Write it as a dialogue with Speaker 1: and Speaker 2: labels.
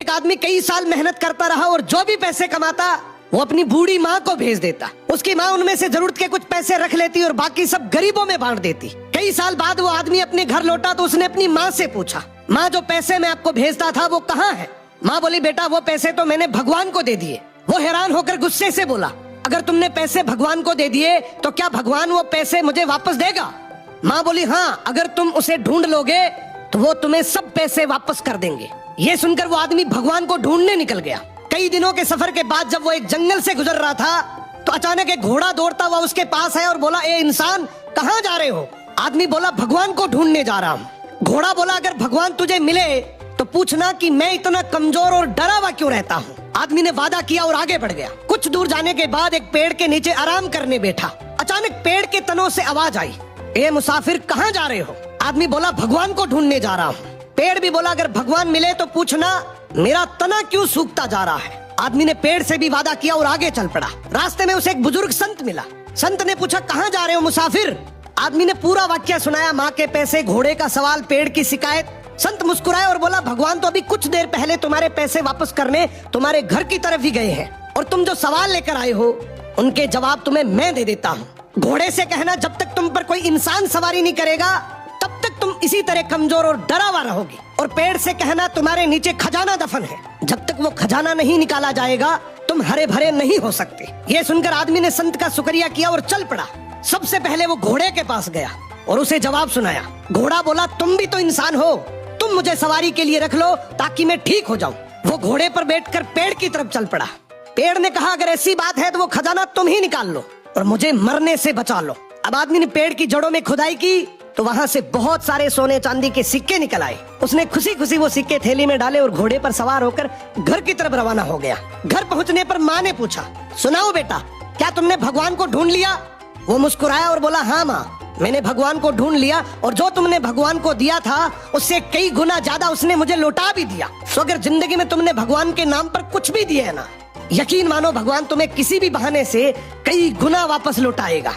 Speaker 1: एक आदमी कई साल मेहनत करता रहा और जो भी पैसे कमाता वो अपनी बूढ़ी माँ को भेज देता। उसकी माँ उनमें से जरूरत के कुछ पैसे रख लेती और बाकी सब गरीबों में बांट देती। कई साल बाद वो आदमी अपने घर लौटा तो उसने अपनी माँ से पूछा, माँ जो पैसे मैं आपको भेजता था वो कहाँ है? माँ बोली, बेटा वो पैसे तो मैंने भगवान को दे दिए। वो हैरान होकर गुस्से से बोला, अगर तुमने पैसे भगवान को दे दिए तो क्या भगवान वो पैसे मुझे वापस देगा? माँ बोली, हाँ, अगर तुम उसे ढूंढ लोगे तो वो तुम्हें सब पैसे वापस कर देंगे। ये सुनकर वो आदमी भगवान को ढूंढने निकल गया। कई दिनों के सफर के बाद जब वो एक जंगल से गुजर रहा था तो अचानक एक घोड़ा दौड़ता हुआ उसके पास है और बोला, ए इंसान, कहाँ जा रहे हो? आदमी बोला, भगवान को ढूंढने जा रहा हूँ। घोड़ा बोला, अगर भगवान तुझे मिले तो पूछना कि मैं इतना कमजोर और डरा हुआ क्यों रहता हूँ। आदमी ने वादा किया और आगे बढ़ गया। कुछ दूर जाने के बाद एक पेड़ के नीचे आराम करने बैठा। अचानक पेड़ के तनों से आवाज आई, ए मुसाफिर, कहाँ जा रहे हो? आदमी बोला, भगवान को ढूंढने जा रहा हूँ। पेड़ भी बोला, अगर भगवान मिले तो पूछना मेरा तना क्यों सूखता जा रहा है। आदमी ने पेड़ से भी वादा किया और आगे चल पड़ा। रास्ते में उसे एक बुजुर्ग संत मिला। संत ने पूछा, कहाँ जा रहे हो मुसाफिर? आदमी ने पूरा वाक्य सुनाया, माँ के पैसे, घोड़े का सवाल, पेड़ की शिकायत। संत मुस्कुराए और बोला, भगवान तो अभी कुछ देर पहले तुम्हारे पैसे वापस करने तुम्हारे घर की तरफ ही गए हैं और तुम जो सवाल लेकर आए हो उनके जवाब तुम्हें मैं दे देता हूँ। घोड़े से कहना, जब तक तुम पर कोई इंसान सवारी नहीं करेगा तब तक तुम इसी तरह कमजोर और डरा हुआ रहोगे। और पेड़ से कहना, तुम्हारे नीचे खजाना दफन है, जब तक वो खजाना नहीं निकाला जाएगा तुम हरे भरे नहीं हो सकते। ये सुनकर आदमी ने संत का शुक्रिया किया और चल पड़ा। सबसे पहले वो घोड़े के पास गया और उसे जवाब सुनाया। घोड़ा बोला, तुम भी तो इंसान हो, तुम मुझे सवारी के लिए रख लो ताकि मैं ठीक हो जाऊं। वो घोड़े पर बैठकर पेड़ की तरफ चल पड़ा। पेड़ ने कहा, अगर ऐसी बात है तो वो खजाना तुम ही निकाल लो और मुझे मरने से बचा लो। अब आदमी ने पेड़ की जड़ों में खुदाई की तो वहां से बहुत सारे सोने चांदी के सिक्के निकल आए। उसने खुशी खुशी वो सिक्के थैली में डाले और घोड़े पर सवार होकर घर की तरफ रवाना हो गया। घर पहुंचने पर माँ ने पूछा, सुनाओ बेटा, क्या तुमने भगवान को ढूंढ लिया? वो मुस्कुराया और बोला, हाँ माँ, मैंने भगवान को ढूंढ लिया और जो तुमने भगवान को दिया था उससे कई गुना ज्यादा उसने मुझे लौटा भी दिया। तो अगर जिंदगी में तुमने भगवान के नाम पर कुछ भी दिया है ना, यकीन मानो भगवान तुम्हें किसी भी बहाने से कई गुना वापस लौटाएगा।